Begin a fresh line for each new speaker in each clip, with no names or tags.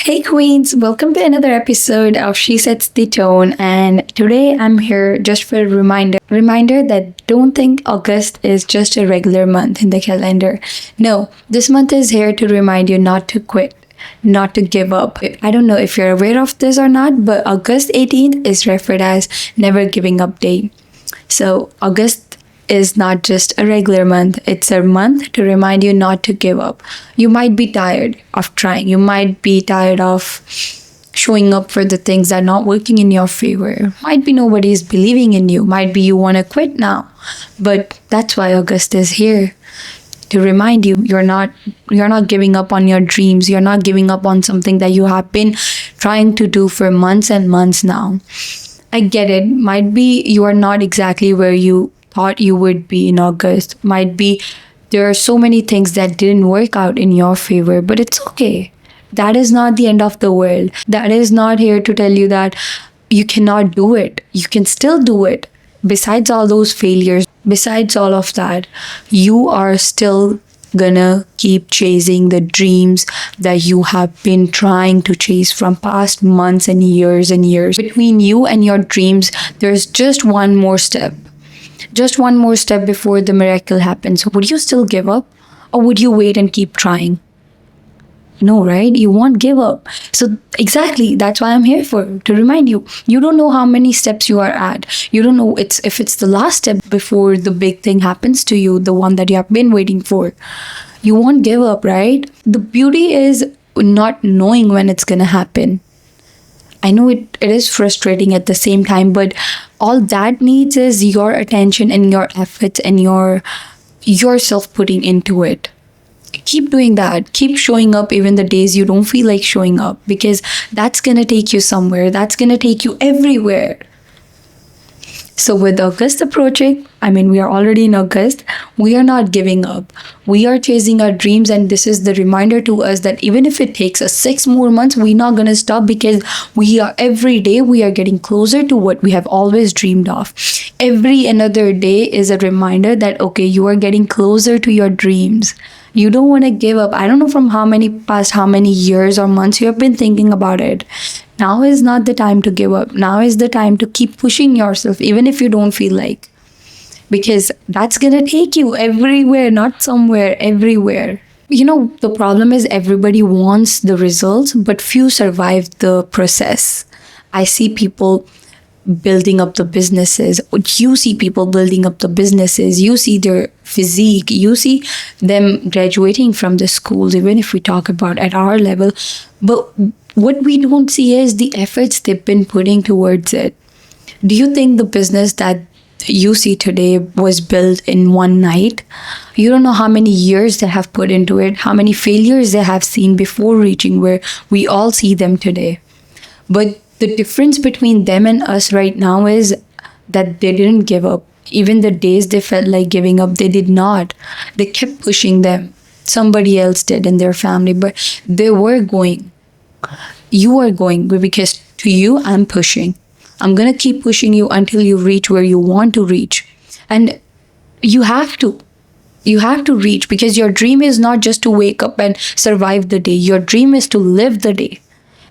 Hey Queens, welcome to another episode of She Sets the Tone, and today I'm here just for a reminder that don't think August is just a regular month in the calendar. No, this month is here to remind you not to quit, not to give up. I don't know if you're aware of this or not, but August 18th is referred as Never Giving Up Day. So August is not just a regular month, it's a month to remind you not to give up. You might be tired of trying, you might be tired of showing up for the things that are not working in your favor. Might be nobody is believing in you, might be you want to quit now. But that's why August is here to remind you you're not giving up on your dreams, you're not giving up on something that you have been trying to do for months and months now. I get it. Might be you are not exactly where you thought you would be in August. Might be there are so many things that didn't work out in your favor, but it's okay. That is not the end of the world. That is not here to tell you that you cannot do it. You can still do it. Besides all those failures, besides all of that, you are still gonna keep chasing the dreams that you have been trying to chase from past months and years and years. Between you and your dreams, there's just one more step. Just one more step before the miracle happens. Would you still give up? Or would you wait and keep trying? No, right? You won't give up. So exactly, that's why I'm here for, to remind you. You don't know how many steps you are at. You don't know if it's the last step before the big thing happens to you, the one that you have been waiting for. You won't give up, right? The beauty is not knowing when it's gonna happen. I know it is frustrating at the same time, but all that needs is your attention and your efforts and yourself putting into it. Keep doing that. Keep showing up even the days you don't feel like showing up, because that's gonna take you somewhere. That's gonna take you everywhere. So with August approaching, we are already in August, we are not giving up. We are chasing our dreams, and this is the reminder to us that even if it takes us 6 more months, we're not gonna stop, because every day we are getting closer to what we have always dreamed of. Every another day is a reminder that okay, you are getting closer to your dreams. You don't want to give up. I don't know from how many years or months you have been thinking about it. Now is not the time to give up. Now is the time to keep pushing yourself, even if you don't feel like. Because that's gonna take you everywhere, not somewhere, everywhere. The problem is everybody wants the results, but few survive the process. I see people building up the businesses. You see people building up the businesses. You see their physique. You see them graduating from the schools, even if we talk about at our level. But what we don't see is the efforts they've been putting towards it. Do you think the business that you see today was built in one night? You don't know how many years they have put into it, how many failures they have seen before reaching where we all see them today. But the difference between them and us right now is that they didn't give up. Even the days they felt like giving up, they did not. They kept pushing them. Somebody else did in their family, but they were going. You are going, because to you, I'm pushing. I'm gonna keep pushing you until you reach where you want to reach. And you have to. You have to reach, because your dream is not just to wake up and survive the day. Your dream is to live the day.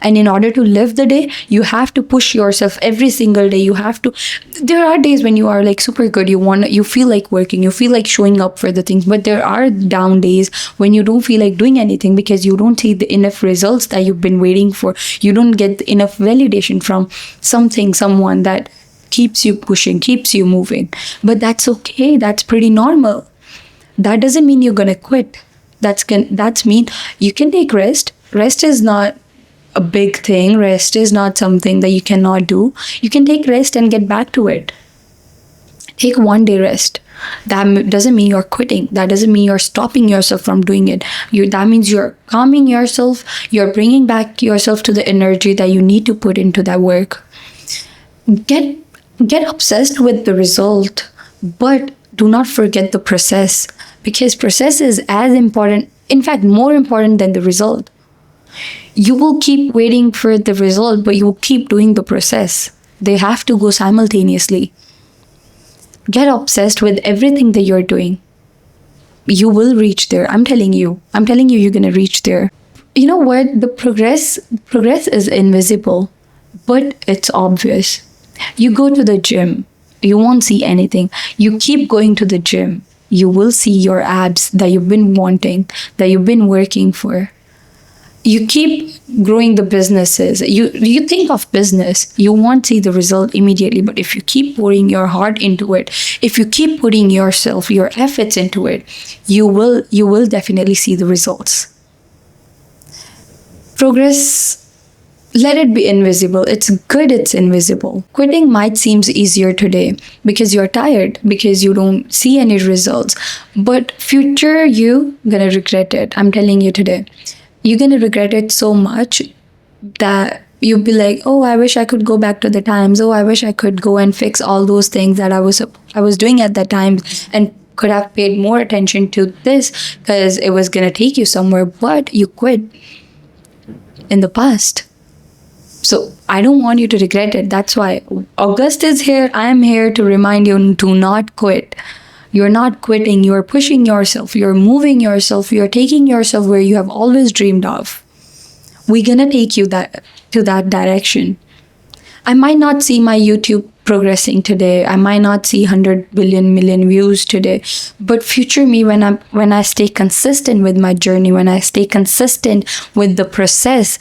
And in order to live the day, you have to push yourself every single day. There are days when you are like super good. You feel like working, you feel like showing up for the things. But there are down days when you don't feel like doing anything, because you don't see the enough results that you've been waiting for. You don't get enough validation from someone that keeps you pushing, keeps you moving. But that's okay. That's pretty normal. That doesn't mean you're gonna quit. That's mean you can take rest. Rest is not a big thing. Rest is not something that you cannot do. You can take rest and get back to it. Take one day rest. That doesn't mean you're quitting. That doesn't mean you're stopping yourself from doing it. That means you're calming yourself. You're bringing back yourself to the energy that you need to put into that work. Get obsessed with the result, but do not forget the process, because process is as important, in fact, more important than the result. You will keep waiting for the result, but you will keep doing the process. They have to go simultaneously. Get obsessed with everything that you're doing. You will reach there. I'm telling you, you're going to reach there. You know what? The progress is invisible, but it's obvious. You go to the gym, you won't see anything. You keep going to the gym, you will see your abs that you've been wanting, that you've been working for. You keep growing the businesses. You think of business, you won't see the result immediately, but if you keep pouring your heart into it, if you keep putting yourself, your efforts into it, you will definitely see the results. Progress, let it be invisible. It's good it's invisible. Quitting might seems easier today because you're tired, because you don't see any results. But future you gonna regret it. I'm telling you today. You're gonna regret it so much that you'll be like, oh, I wish I could go back to the times. Oh, I wish I could go and fix all those things that I was doing at that time and could have paid more attention to this because it was gonna take you somewhere, but you quit in the past. So I don't want you to regret it. That's why August is here. I am here to remind you to not quit. You're not quitting. You're pushing yourself. You're moving yourself. You're taking yourself where you have always dreamed of. We're gonna take you that to that direction. I might not see my YouTube progressing today. I might not see 100 billion million views today. But future me, when I stay consistent with my journey, when I stay consistent with the process,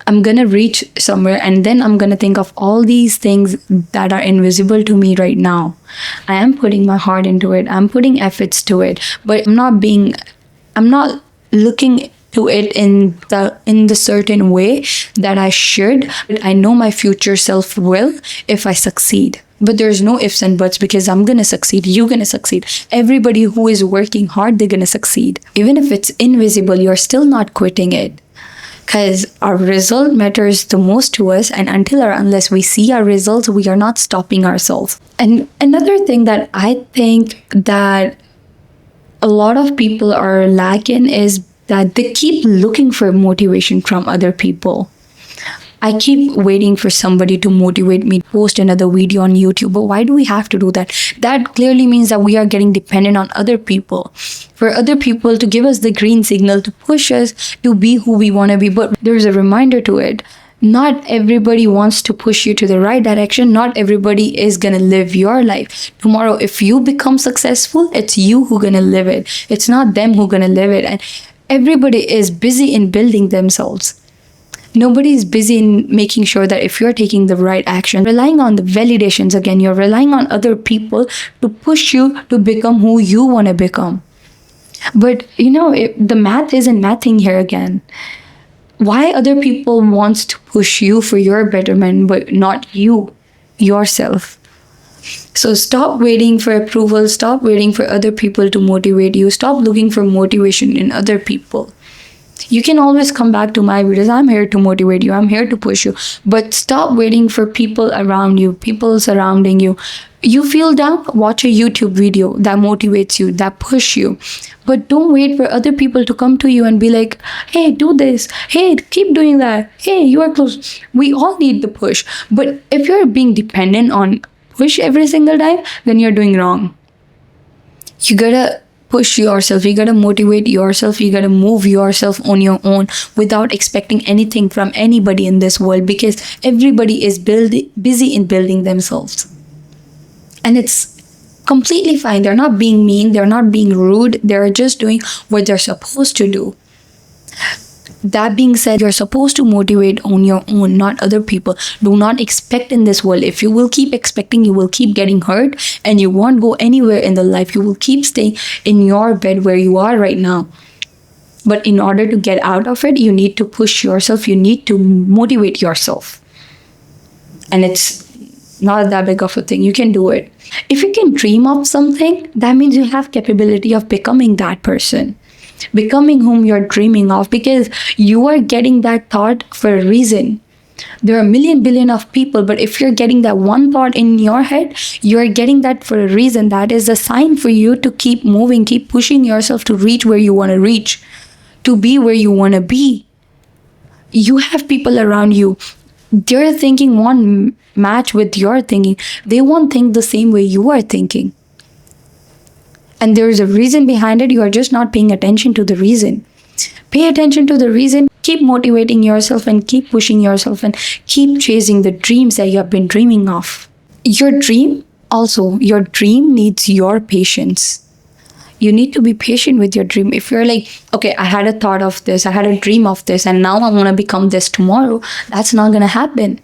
I'm gonna reach somewhere, and then I'm gonna think of all these things that are invisible to me right now. I am putting my heart into it. I'm putting efforts to it, but I'm not looking to it in the certain way that I should. But I know my future self will if I succeed. But there's no ifs and buts because I'm gonna succeed. You're gonna succeed. Everybody who is working hard, they're gonna succeed. Even if it's invisible, you're still not quitting it. Because our result matters the most to us, and until or unless we see our results, we are not stopping ourselves. And another thing that I think that a lot of people are lacking is that they keep looking for motivation from other people. I keep waiting for somebody to motivate me to post another video on YouTube. But why do we have to do that? That clearly means that we are getting dependent on other people. For other people to give us the green signal to push us to be who we want to be. But there's a reminder to it. Not everybody wants to push you to the right direction. Not everybody is going to live your life. Tomorrow, if you become successful, it's you who going to live it. It's not them who going to live it. And everybody is busy in building themselves. Nobody is busy in making sure that if you're taking the right action, relying on the validations again, you're relying on other people to push you to become who you want to become. But the math isn't mathing here again. Why other people wants to push you for your betterment, but not you, yourself? So stop waiting for approval. Stop waiting for other people to motivate you. Stop looking for motivation in other people. You can always come back to my videos. I'm here to motivate you. I'm here to push you. But stop waiting for people around you, people surrounding you. You feel down? Watch a YouTube video that motivates you, that push you. But don't wait for other people to come to you and be like, hey, do this. Hey, keep doing that. Hey, you are close. We all need the push. But if you're being dependent on push every single time, then you're doing wrong. You gotta push yourself. You gotta motivate yourself. You gotta move yourself on your own without expecting anything from anybody in this world, because everybody is busy in building themselves. And it's completely fine. They're not being mean. They're not being rude. They're just doing what they're supposed to do. That being said, you're supposed to motivate on your own, not other people. Do not expect in this world. If you will keep expecting, you will keep getting hurt and you won't go anywhere in the life. You will keep staying in your bed where you are right now. But in order to get out of it, you need to push yourself. You need to motivate yourself. And it's not that big of a thing. You can do it. If you can dream of something, that means you have capability of becoming that person. Becoming whom you're dreaming of, because you are getting that thought for a reason. There are a million billion of people, but if you're getting that one thought in your head, you're getting that for a reason. That is a sign for you to keep moving, keep pushing yourself to reach where you want to reach, to be where you want to be. You have people around you. Their thinking won't match with your thinking. They won't think the same way you are thinking. And there is a reason behind it. You are just not paying attention to the reason. Pay attention to the reason. Keep motivating yourself and keep pushing yourself and keep chasing the dreams that you have been dreaming of. Your dream needs your patience. You need to be patient with your dream. If you're like, okay, I had a thought of this, I had a dream of this, and now I want to become this tomorrow, that's not going to happen.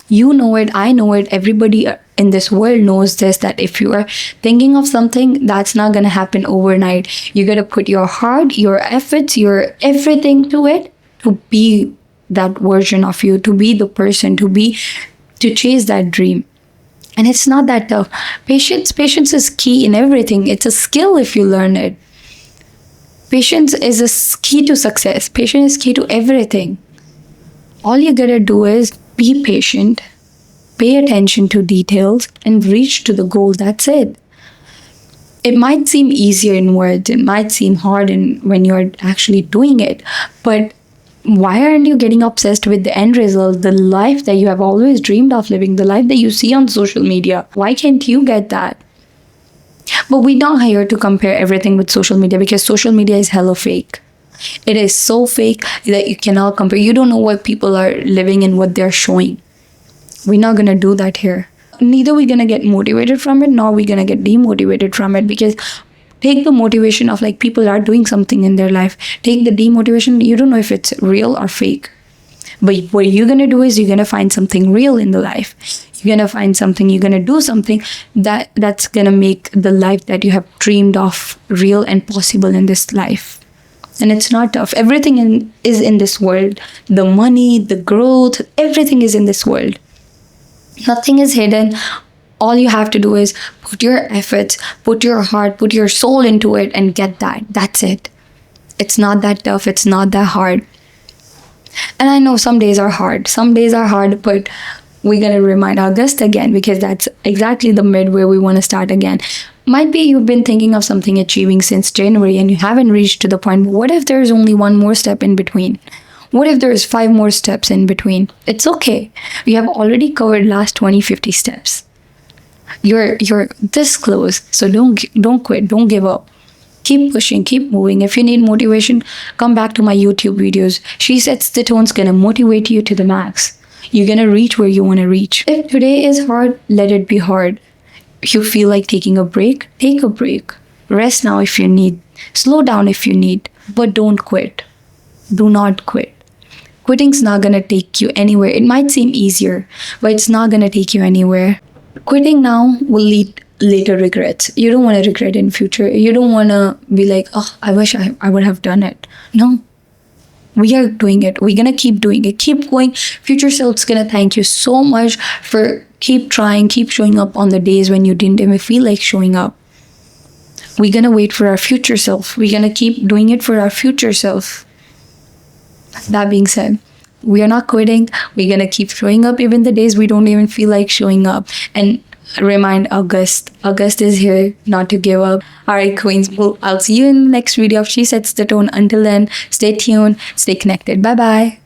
You know it, I know it, everybody in this world knows this, that if you are thinking of something, that's not going to happen overnight. You got to put your heart, your efforts, your everything to it to be that version of you, to be the person, to chase that dream. And it's not that tough. Patience is key in everything. It's a skill if you learn it. Patience is a key to success. Patience is key to everything. All you gotta do is be patient, pay attention to details, and reach to the goal. That's it. It might seem easier in words, it might seem hard when you're actually doing it, but why aren't you getting obsessed with the end result, the life that you have always dreamed of living, the life that you see on social media? Why can't you get that? But we're not here to compare everything with social media, because social media is hella fake. It is so fake that you cannot compare. You don't know what people are living and what they're showing. We're not gonna do that here. Neither we're gonna get motivated from it, nor we're gonna get demotivated from it, because take the motivation of like people are doing something in their life. Take the demotivation, you don't know if it's real or fake. But what you're gonna do is you're gonna find something real in the life. You're gonna find something, you're gonna do something that's gonna make the life that you have dreamed of real and possible in this life. And it's not tough. Everything is in this world. The money, the growth, everything is in this world. Nothing is hidden. All you have to do is put your efforts, put your heart, put your soul into it and get that. That's it. It's not that tough. It's not that hard. And I know some days are hard. Some days are hard, but we're going to remind August again, because that's exactly the mid where we want to start again. Might be you've been thinking of something achieving since January and you haven't reached to the point. But what if there's only one more step in between? What if there's 5 more steps in between? It's okay. We have already covered last 20-50 steps. You're this close, so don't quit, don't give up. Keep pushing, keep moving. If you need motivation, come back to my YouTube videos. She Sets the Tone's gonna motivate you to the max. You're gonna reach where you wanna reach. If today is hard, let it be hard. If you feel like taking a break, take a break. Rest now if you need. Slow down if you need, but don't quit. Do not quit. Quitting's not gonna take you anywhere. It might seem easier, but it's not gonna take you anywhere. Quitting now will lead later regrets. You don't want to regret in future. You don't want to be like, oh, I wish I would have done it. No. We are doing it. We're going to keep doing it. Keep going. Future self's going to thank you so much for keep trying, keep showing up on the days when you didn't even feel like showing up. We're going to wait for our future self. We're going to keep doing it for our future self. That being said, we are not quitting. We're going to keep showing up even the days we don't even feel like showing up. And remind August. August is here not to give up. Alright, Queens. Well, I'll see you in the next video of She Sets the Tone. Until then, stay tuned, stay connected. Bye bye.